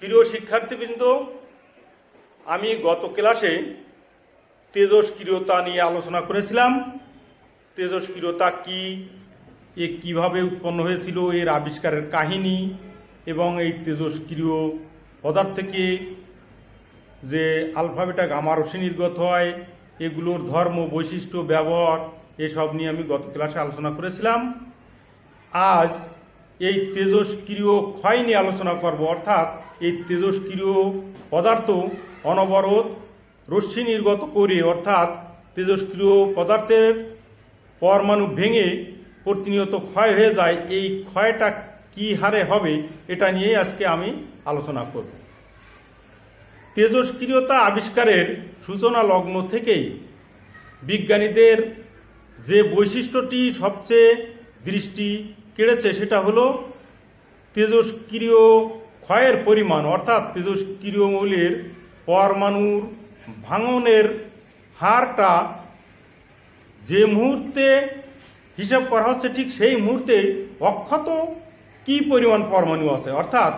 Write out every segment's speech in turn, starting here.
প্রিয় শিক্ষার্থীবৃন্দ, আমি গত ক্লাসে তেজস্ক্রিয়তা নিয়ে আলোচনা করেছিলাম। তেজস্ক্রিয়তা কি, এ কিভাবে উৎপন্ন হয়েছিল, এর আবিষ্কারের কাহিনী এবং এই তেজস্ক্রিয় পদার্থ থেকে যে আলফা বিটা গামা রশ্মি নির্গত হয়, এগুলোর ধর্ম, বৈশিষ্ট্য, ব্যবহার এসব নিয়ে আমি গত ক্লাসে আলোচনা করেছিলাম। আজ এই তেজস্ক্রিয় ক্ষয় নিয়ে আলোচনা করব, অর্থাৎ এই তেজস্ক্রিয় পদার্থ অনবরত রশ্মি নির্গত করে, অর্থাৎ তেজস্ক্রিয় পদার্থের পরমাণু ভেঙে প্রতিনিয়ত ক্ষয় হয়ে যায়। এই ক্ষয়টা কি হারে হবে এটা নিয়ে আজকে আমি আলোচনা করব। তেজস্ক্রিয়তা আবিষ্কারের সূচনা লগ্ন থেকেই বিজ্ঞানীদের যে বৈশিষ্ট্যটি সবচেয়ে দৃষ্টি কেড়েছে সেটা হলো তেজস্ক্রিয় ক্ষয়ের পরিমাণ, অর্থাৎ তেজস্ক্রিয় মৌলের পরমাণুর ভাঙনের হারটা যে মুহূর্তে হিসাব করা হচ্ছে ঠিক সেই মুহূর্তে অক্ষত কি পরিমাণ পরমাণু আছে। অর্থাৎ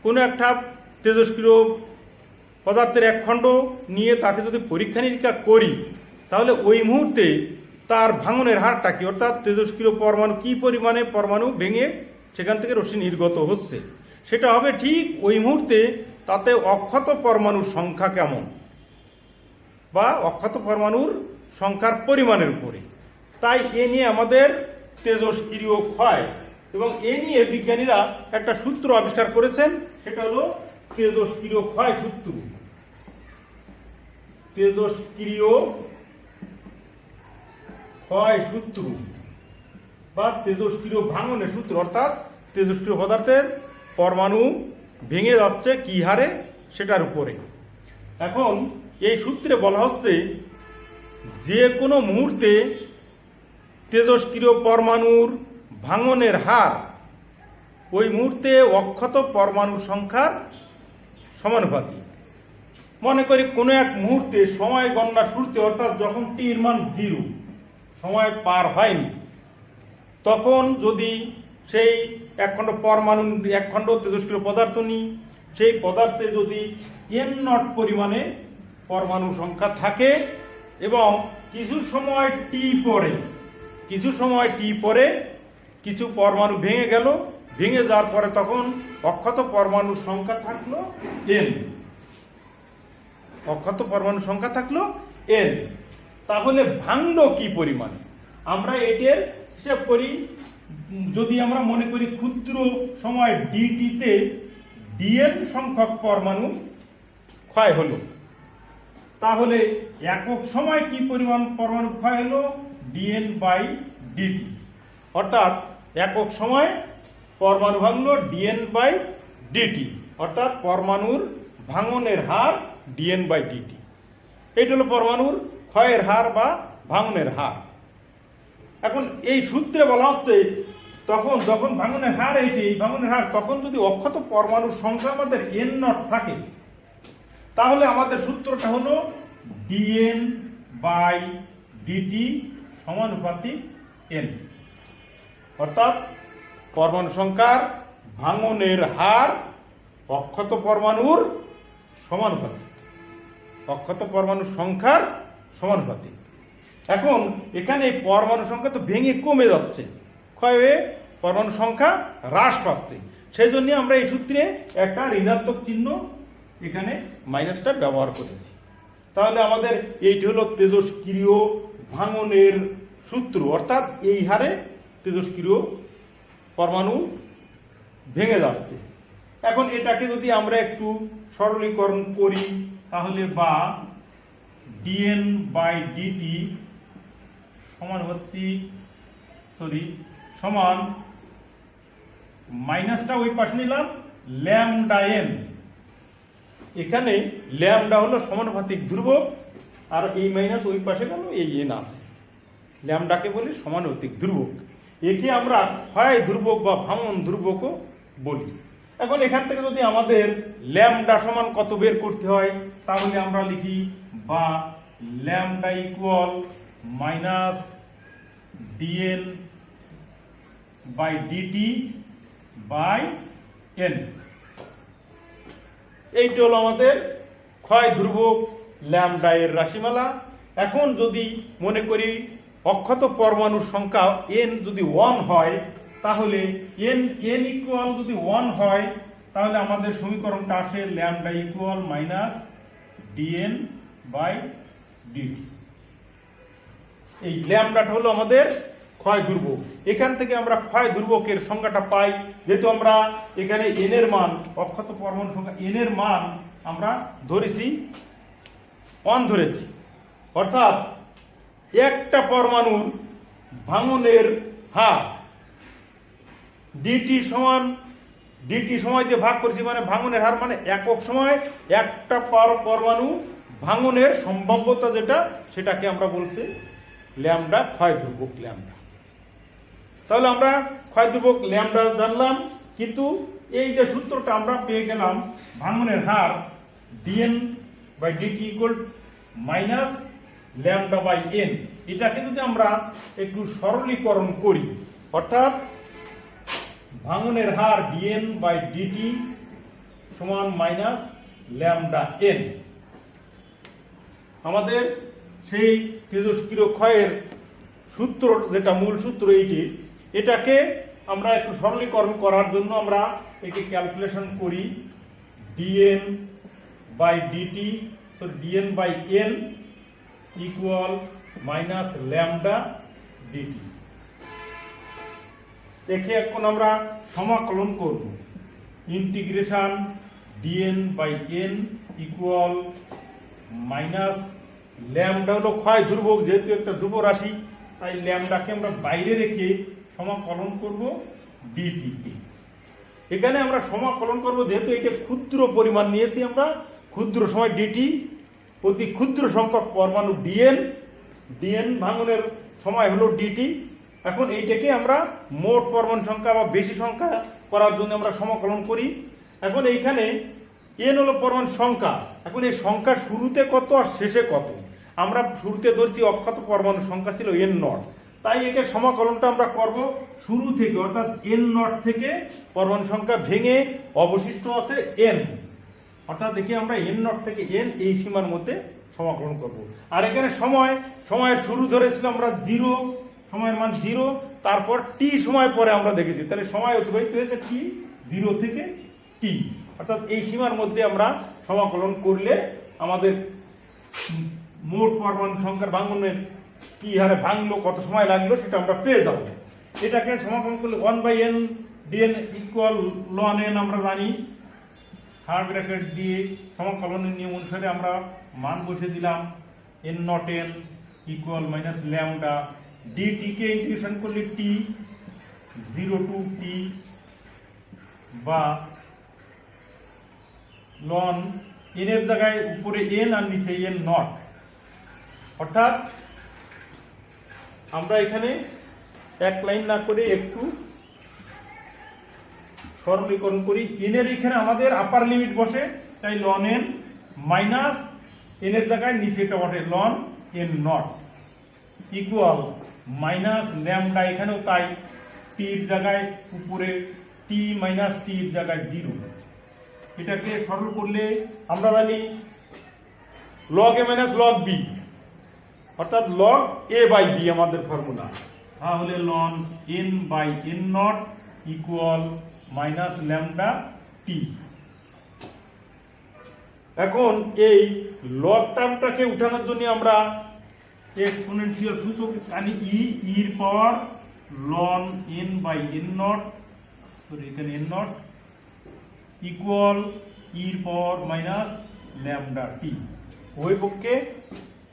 কোনো একটা তেজস্ক্রিয় পদার্থের এক খণ্ড নিয়ে তাকে যদি পরীক্ষা নিরীক্ষা করি, তাহলে ওই মুহূর্তে তার ভাঙনের হারটা কি, অর্থাৎ তেজস্ক্রিয় পরমাণু কি পরিমাণে পরমাণু ভেঙে সেখান থেকে রশ্মি নির্গত হচ্ছে, সেটা হবে ঠিক ওই মুহূর্তে তাতে অক্ষত পরমাণুর সংখ্যা কেমন বা অক্ষত পরমাণুর সংখ্যার পরিমাণের উপরে। তাই এ নিয়ে আমাদের তেজস্ক্রিয় ক্ষয় এবং এ নিয়ে বিজ্ঞানীরা একটা সূত্র আবিষ্কার করেছেন, সেটা হলো তেজস্ক্রিয় ক্ষয় সূত্র। তেজস্ক্রিয় ক্ষয় সূত্র বা তেজস্ক্রিয় ভাঙনের সূত্র, অর্থাৎ তেজস্ক্রিয় পদার্থের পরমাণু ভেঙে যাচ্ছে কি হারে সেটার উপরে। এখন এই সূত্রে বলা হচ্ছে যে কোনো মুহূর্তে তেজস্ক্রিয় পরমাণুর ভাঙনের হার ওই মুহূর্তে অক্ষত পরমাণুর সংখ্যার সমানুপাতিক। মনে করি কোনো এক মুহূর্তে সময় গণনা শুরুতে, অর্থাৎ যখন টির মান 0, সময় পার হয়নি, তখন যদি সেই এক খণ্ড পরমাণু, এক খণ্ড তেজস্ক্রিয় পদার্থ নিই, সেই পদার্থে যদি n0 পরিমাণে পরমাণু সংখ্যা থাকে এবং কিছু সময় টি পরে কিছু পরমাণু ভেঙে গেল, ভেঙে যাওয়ার পরে তখন অক্ষত পরমাণুর সংখ্যা থাকলো n, অক্ষত পরমাণু সংখ্যা থাকলো n। তাহলে ভাঙলো কি পরিমাণে আমরা এটার হিসাব করি। যদি আমরা মনে করি ক্ষুদ্র সময় ডিটিতে dn সংখ্যক পরমাণু ক্ষয় হলো, তাহলে একক সময় কি পরিমাণ পরমাণু ক্ষয় হলো dn/dt, অর্থাৎ একক সময় পরমাণু ভাঙলো dn/dt, অর্থাৎ পরমাণুর ভাঙনের হার dn/dt। এটা হলো পরমাণুর ক্ষয়ের হার বা ভাঙনের হার। এখন এই সূত্রে বলা হচ্ছে তখন যখন ভাঙনের হার এই ভাঙনের হার, তখন যদি অক্ষত পরমাণুর সংখ্যা আমাদের n0 থাকে, তাহলে আমাদের সূত্রটা হলো dn/dt সমানুপাতিক n, অর্থাৎ পরমাণু সংখ্যার ভাঙনের হার অক্ষত পরমাণুর সমানুপাতিক, অক্ষত পরমাণুর সংখ্যার সমানুপাতিক। এখন এখানে পরমাণু সংখ্যা তো ভেঙে কমে যাচ্ছে, ক্ষয় হয়ে পরমাণু সংখ্যা হ্রাস পাচ্ছে, সেই জন্য আমরা এই সূত্রে একটা ঋণাত্মক চিহ্ন এখানে মাইনাসটা ব্যবহার করেছি। তাহলে আমাদের এইটি হলো তেজস্ক্রিয় ভাঙনের সূত্র, অর্থাৎ এই হারে তেজস্ক্রিয় পরমাণু ভেঙে যাচ্ছে। এখন এটাকে যদি আমরা একটু সরলীকরণ করি, তাহলে বা dn/dt সমান মাইনাসটা ওই পাশে নিলাম ল্যামডা n। এখানে ল্যামডা হলো সমানুপাতিক ধ্রুবক, আর এই মাইনাস ওই পাশে গেল, এই n আছে, ল্যামডাকে বলি সমানুপাতিক ধ্রুবক। একে আমরা ক্ষয় ধ্রুবক বা ভাঙন ধ্রুবকও বলি। এখন এখান থেকে যদি আমাদের ল্যামডা সমান কত বের করতে হয়, তাহলে আমরা লিখি বা lambda equal minus dn/dt by n. এইটা হলো আমাদের ক্ষয় ধ্রুবক ল্যামডা এর রাশিমালা। এখন যদি মনে করি অক্ষত পরমাণুর সংখ্যা এন যদি 1 হয়, তাহলে এন ইকুয়াল যদি 1 হয়, তাহলে আমাদের সমীকরণটা আসে lambda equal minus d n by d t. এই ল্যামডাটা হলো আমাদের ক্ষয় ধ্রুবক। এখান থেকে আমরা ক্ষয় ধ্রুবকের সংখ্যাটা পাই, যেহেতু আমরা এখানে এন এর মান, অক্ষত পরমাণু সংখ্যা এন এর মান আমরা ধরেছি 1 ধরেছি, অর্থাৎ একটা পরমাণুর ভাঙনের হার ডিটি সমান ডিটি সময় দিয়ে ভাগ করেছি, মানে ভাঙনের হার মানে একক সময় একটা পরমাণু ভাঙনের সম্ভাব্যতা যেটা, সেটাকে আমরা বলছি ল্যামডা, ক্ষয় ধ্রুবক ল্যামডা। তাহলে আমরা ক্ষয় ধ্রুবক ল্যামডা জানলাম, কিন্তু এই যে সূত্রটা আমরা পেয়ে গেলাম ভাঙনের হার dN by dt equal minus lambda by N, এটাকে যদি আমরা একটু সরলীকরণ করি, অর্থাৎ ভাঙনের হার ডিএন বাই ডিটি সমান মাইনাস ল্যামডা এন, আমাদের সেই তেজস্ক্রিয় ক্ষয়ের সূত্র যেটা মূল সূত্র এইটি, এটাকে আমরা একটু সরলীকরণ করার জন্য আমরা একে ক্যালকুলেশন করি d n by d t, d n by n equal minus lambda d t. দেখে এখন আমরা সমাকলন করব, integration d n by n equal minus lambda হলো ক্ষয় ধ্রুবক, যেহেতু একটা ধ্রুব রাশি তাই ল্যামডাকে আমরা বাইরে রেখে সমাকলন করব ডিটি কে। এখানে আমরা সমাকলন করব, যেহেতু এটা ক্ষুদ্র পরিমাণ নিয়েছি আমরা, ক্ষুদ্র সময় ডিটি, অতি ক্ষুদ্র সংখ্যক পরমাণু ডিএন ভাঙনের সময় হলো ডিটি। এখন এইটাকে আমরা মোট পরমাণু সংখ্যা বা বেশি সংখ্যা করার জন্য আমরা সমাকলন করি। এখন এইখানে এন হলো পরমাণু সংখ্যা, এখন এই সংখ্যা শুরুতে কত আর শেষে কত, আমরা শুরুতে ধরছি অক্ষত পরমাণু সংখ্যা ছিল এন নট, তাই একে সমাকলনটা আমরা করব শুরু থেকে, অর্থাৎ এন নট থেকে পরমাণু সংখ্যা ভেঙে অবশিষ্ট আছে এন, অর্থাৎ দেখি আমরা এন নট থেকে এন এই সীমার মধ্যে সমাকলন করব। আর এখানে সময়ের শুরু ধরেছিলাম আমরা 0, সময়ের মান 0, তারপর টি সময় পরে আমরা দেখেছি, তাহলে সময় অতিবাহিত হয়েছে টি 0 থেকে টি, অর্থাৎ এই সীমার মধ্যে আমরা সমাকলন করলে আমাদের মোট পরমাণু সংখ্যার ভাঙনের কি হারে ভাঙলো, কত সময় লাগলো, সেটা আমরা পেয়ে যাব। এটাকে সমাকলন করলে 1 by n d n equal ln n আমরা জানি, থার্ড ব্র্যাকেট দিয়ে সমাকলনের নিয়ম অনুসারে আমরা মান বসে দিলাম n naught n equal minus lambda d t কে ইন্টিগ্রেশন করলে টি 0 টু টি বা ln n এর জায়গায় উপরে এন আর নিচে এন নট, অর্থাৎ আমরা এখানে এক লাইন না করে একটু সরলীকরণ করি। এন এর এখানে আমাদের আপার লিমিট বসে, তাই ln n মাইনাস এন এর জায়গায় নিচেটা বসে ln n not equal minus lambda, এখানেও তাই টির জায়গায় উপরে টি মাইনাস টির জায়গায় 0। এটাকে সরল করলে আমরা জানি log a minus log b, অর্থাৎ log a বাই b আমাদের ফর্মুলা, তাহলে ln n by n not equal minus lambda t. এখন এই লগ টার্মটাকে উঠানোর জন্য আমরা এক্সপোনেনশিয়াল সূচক জানি এর power ln n by n naught, এখানে n নট ইকুয়াল এর পাওয়ার মাইনাস ল্যামডা টি। ওই পক্ষে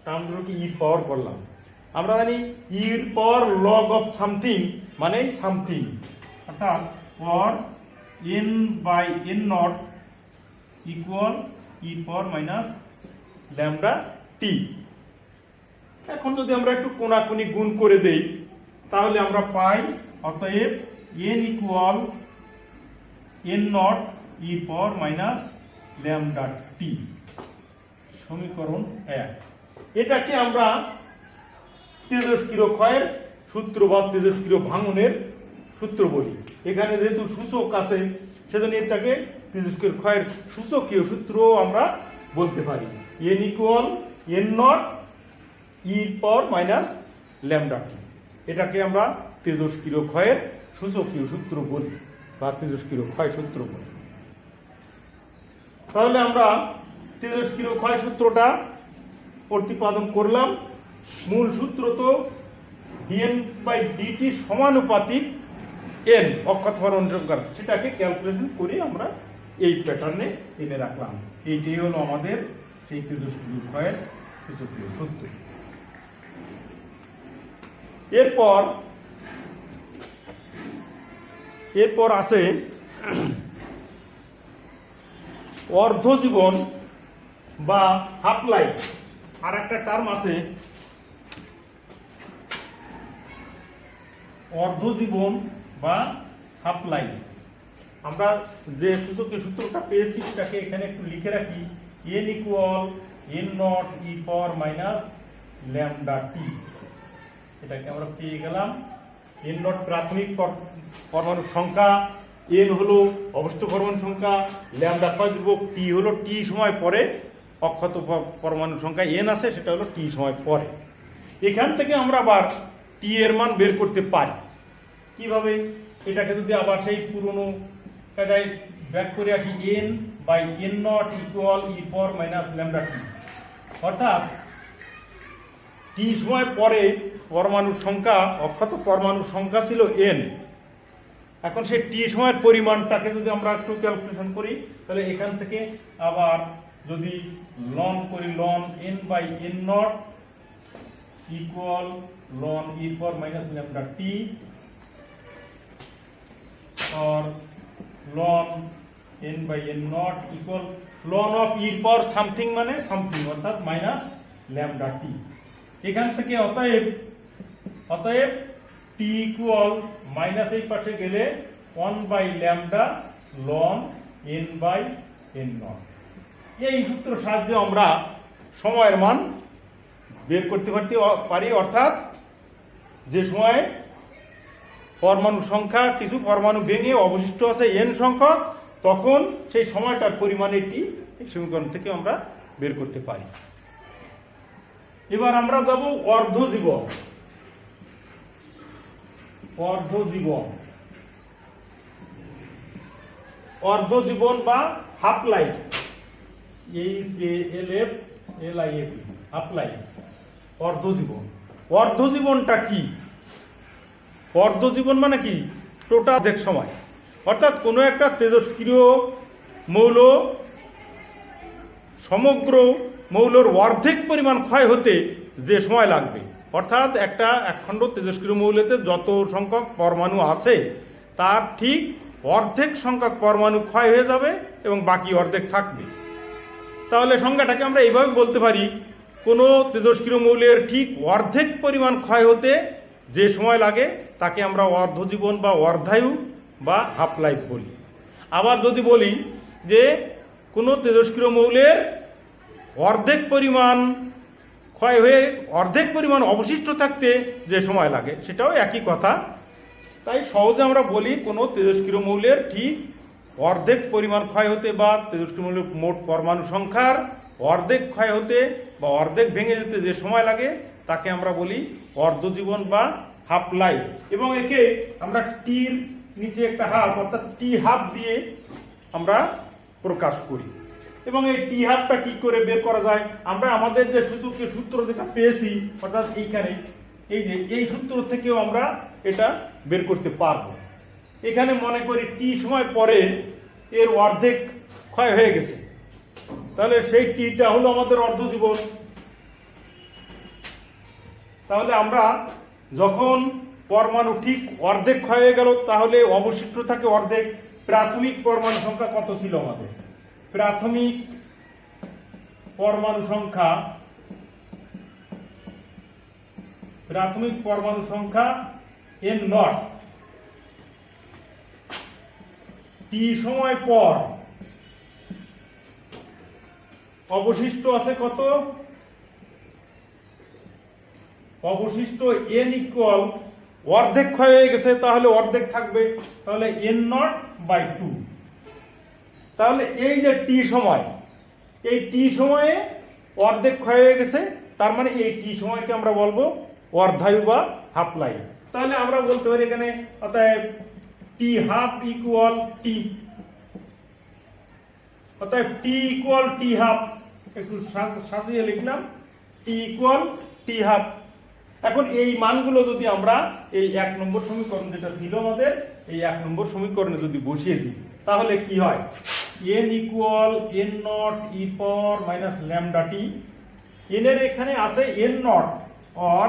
টার্মগুলোকে এর পাওয়ার করলাম। আমরা জানি এর পাওয়ার লগ অফ সামথিং মানে সামথিং, অর্থাৎ power n by n not equal এর পাওয়ার মাইনাস ল্যামডা টি। এখন যদি আমরা একটু কোনাকুনি গুণ করে দেই, তাহলে আমরা পাই অতএব n ইকুয়াল n নট এর পাওয়ার মাইনাস ল্যামডা টি, সমীকরণ 1। এটাকে আমরা তেজস্ক্রিয় ক্ষয়ের সূত্র বা তেজস্ক্রিয় ভাঙনের সূত্র বলি। এখানে যেহেতু সূচক আছে সেজন্য এটাকে তেজস্ক্রিয় ক্ষয়ের সূচকীয় সূত্র আমরা বলতে পারি n equal n nought e power minus lambda t. এটাকে আমরা তেজস্ক্রিয় ক্ষয়ের সূচকীয় সূত্র বলি বা তেজস্ক্রিয় ক্ষয় সূত্র বলি। তাহলে আমরা তেজস্ক্রিয় ক্ষয় সূত্রটা প্রতিপাদন করলাম। মূল সূত্র তো dn/dt সমানুপাতিক n অক্ষত পরমাণু সংখ্যা, সেটাকে ক্যালকুলেশন করে আমরা এই প্যাটার্নে এনে রাখলাম। এইটাই হলো আমাদের সেই তেজস্ক্রিয় ক্ষয়ের সূচকীয় সূত্র। এরপর আছে অর্ধজীবন বা হাফ লাইফ। আর একটা টার্ম আছে অর্ধজীবন বা হাফ লাইফ। আমরা যে সূচকের সূত্রটা পেয়েছি সেটাকে এখানে একটু লিখে রাখি n equal n nought e power minus lambda t. এটাকে আমরা পেয়ে গেলাম। n নট প্রাথমিক পরমাণু সংখ্যা, n হলো অবশিষ্ট পরমাণু সংখ্যা, ল্যামডা ধ্রুবক, টি হলো টি সময় পরে অক্ষত পরমাণু সংখ্যা n আছে সেটা হলো টি সময় পরে। এখান থেকে আমরা আবার টি এর মান বের করতে পারি। কিভাবে? এটাকে যদি আবার সেই পুরনো কায়দায় ব্যাক করে আসি n/n not equal e power minus lambda t, অর্থাৎ টি সময় পরে পরমাণুর সংখ্যা অক্ষত পরমাণুর সংখ্যা ছিল n। এখন সেই টি সময়ের পরিমাণটাকে যদি আমরা একটু ক্যালকুলেশন করি তাহলে এখান থেকে আবার যদি লন করি ln n/n not equal ln e power minus lambda t or ln n/n not equal ln of e power something মানে সামথিং অর্থাৎ মাইনাস ল্যামডা টি। এখান থেকে অতএব টি ইকুয়াল মাইনাস এই পাশে গেলে 1/λ ln n/n নট। এই সূত্র সাহায্যে আমরা সময়ের মান বের করতে পারি, অর্থাৎ যে সময় পরমাণু সংখ্যা কিছু পরমাণু ভেঙে অবশিষ্ট আছে n সংখ্যক, তখন সেই সময়টার পরিমাণ এটি এই সমীকরণ থেকে আমরা বের করতে পারি। এবার আমরা যাব অর্ধজীবন। অর্ধজীবন বা half life, HALF half life. অর্ধজীবনটা কি? অর্ধজীবন মানে কি? টোটাল অর্ধেক সময়, অর্থাৎ কোনো একটা তেজস্ক্রিয় মৌল সমগ্র মৌলর অর্ধেক পরিমাণ ক্ষয় হতে যে সময় লাগবে, অর্থাৎ একটা একখণ্ড তেজস্ক্রিয় মৌলতে যত সংখ্যক পরমাণু আছে তার ঠিক অর্ধেক সংখ্যক পরমাণু ক্ষয় হয়ে যাবে এবং বাকি অর্ধেক থাকবে। তাহলে সংখ্যাটাকে আমরা এইভাবে বলতে পারি, কোনো তেজস্ক্রিয় মৌলের ঠিক অর্ধেক পরিমাণ ক্ষয় হতে যে সময় লাগে তাকে আমরা অর্ধজীবন বা অর্ধায়ু বা হাফ লাইফ বলি। আবার যদি বলি যে কোনো তেজস্ক্রিয় মৌলের অর্ধেক পরিমাণ ক্ষয় হয়ে অর্ধেক পরিমাণ অবশিষ্ট থাকতে যে সময় লাগে, সেটাও একই কথা। তাই সহজে আমরা বলি কোনো তেজস্ক্রিয় মৌলের ঠিক অর্ধেক পরিমাণ ক্ষয় হতে বা তেজস্ক্রিয় মৌলের মোট পরমাণু সংখ্যার অর্ধেক ক্ষয় হতে বা অর্ধেক ভেঙে যেতে যে সময় লাগে তাকে আমরা বলি অর্ধজীবন বা হাফ লাইফ। এবং একে আমরা টির নিচে একটা হাফ অর্থাৎ টি হাফ দিয়ে আমরা প্রকাশ করি। এবং এই টি হাফটা কি করে বের করা যায়? আমরা আমাদের যে সূচকের সূত্র যেটা পেয়েছি, অর্থাৎ এইখানে এই যে এই সূত্র থেকেও আমরা এটা বের করতে পারবো। এখানে মনে করি টি সময় পরে এর অর্ধেক ক্ষয় হয়ে গেছে, তাহলে সেই টিটা হলো আমাদের অর্ধজীবন। তাহলে আমরা যখন পরমাণু ঠিক অর্ধেক ক্ষয় হয়ে গেল তাহলে অবশিষ্ট থাকে অর্ধেক। প্রাথমিক পরমাণু সংখ্যা কত ছিল আমাদের? প্রাথমিক পরমাণু সংখ্যা n নট। টি সময় পর অবশিষ্ট আছে কত? অবশিষ্ট n ইকুয়াল অর্ধেক ক্ষয় হয়ে গেছে, তাহলে অর্ধেক থাকবে, তাহলে n নট বাই 2। তাহলে এই যে টি সময়, এই টি সময়ে অর্ধেক ক্ষয় হয়ে গেছে, তার মানে এই টি সময়কে আমরা বলবো অর্ধায়ু বা হাফ লাইফ। তাহলে আমরা বলতে পারি এখানে অতএব টি হাফ ইকুয়াল টি, অতএব টি ইকুয়াল টি হাফ, একটু সাজিয়ে লিখলাম টি ইকুয়াল টি হাফ। এখন এই মানগুলো যদি আমরা এই 1 নম্বর সমীকরণ যেটা ছিল আমাদের, এই 1 নম্বর সমীকরণে যদি বসিয়ে দিই, তাহলে কি হয়? n equal n nought e power minus lambda t, n এর এখানে আছে n nought or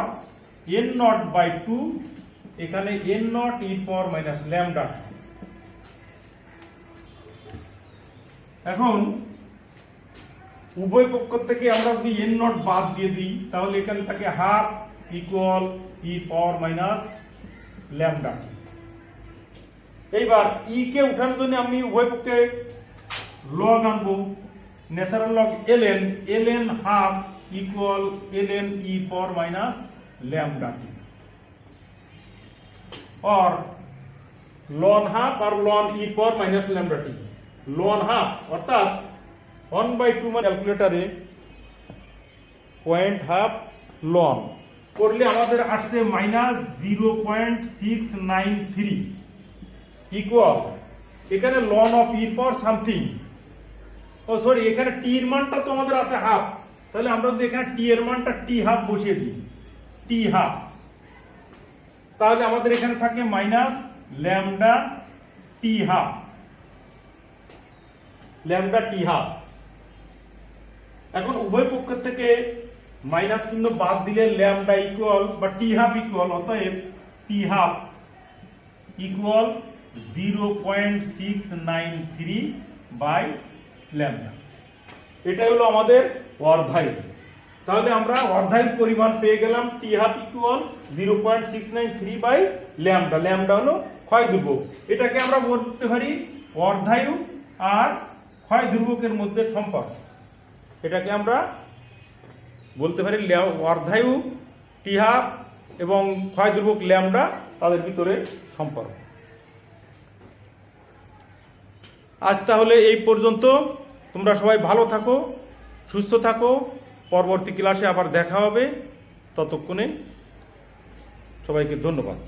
n nought by 2, এখানে n nought e power minus lambda t. এখন উভয় পক্ষ থেকে আমরা যদি n নট বাদ দিয়ে দিই, তাহলে এখানে থাকে half equal e power minus lambda টি। এইবার ই কে উঠানোর জন্য আমি উভয় পক্ষে লগ আনবো, natural log ln, ln half equal ln ই পাওয়ার মাইনাস ল্যামডা টি, और ln হাফ আর ln ই পাওয়ার মাইনাস ল্যামডা টি। ln হাফ অর্থাৎ 1/2 মানে ক্যালকুলেটরে পয়েন্ট হাফ লন করলে আমাদের আসছে মাইনাস 0.693 ইকুয়াল, এখানে ln of e power something, ও সরি এখানে টি এর মানটা তো আমাদের আছে হাফ, তাহলে আমরা যদি এখানে টি এর মানটা টি হাফ বসিয়ে দিই, টি হাফ, তাহলে আমাদের এখানে থাকে মাইনাস ল্যামডা টি হাফ, ল্যামডা টি হাফ। এখন উভয় পক্ষ থেকে মাইনাস চিহ্ন বাদ দিলে ল্যামডা ইকুয়াল বা টি হাফ ইকুয়াল, অতএব টি হাফ ইকুয়াল 0.693 বাই ল্যামডা। এটা হলো আমাদের অর্ধায়ু। তাহলে আমরা অর্ধায়ু পরিমাণ পেয়ে গেলাম, t half equal 0.693 by lambda. Lambda হলো ক্ষয় ধ্রুবক। এটাকে আমরা বলতে পারি অর্ধায়ু আর ক্ষয় ধ্রুবকের মধ্যে সম্পর্ক। এটাকে আমরা বলতে পারি অর্ধায়ু টি হাফ এবং ক্ষয় ধ্রুবক ল্যামডা, তাদের ভিতরে সম্পর্ক। আজ তাহলে এই পর্যন্ত। তোমরা সবাই ভালো থাকো, সুস্থ থাকো। পরবর্তী ক্লাসে আবার দেখা হবে। ততক্ষণে সবাইকে ধন্যবাদ।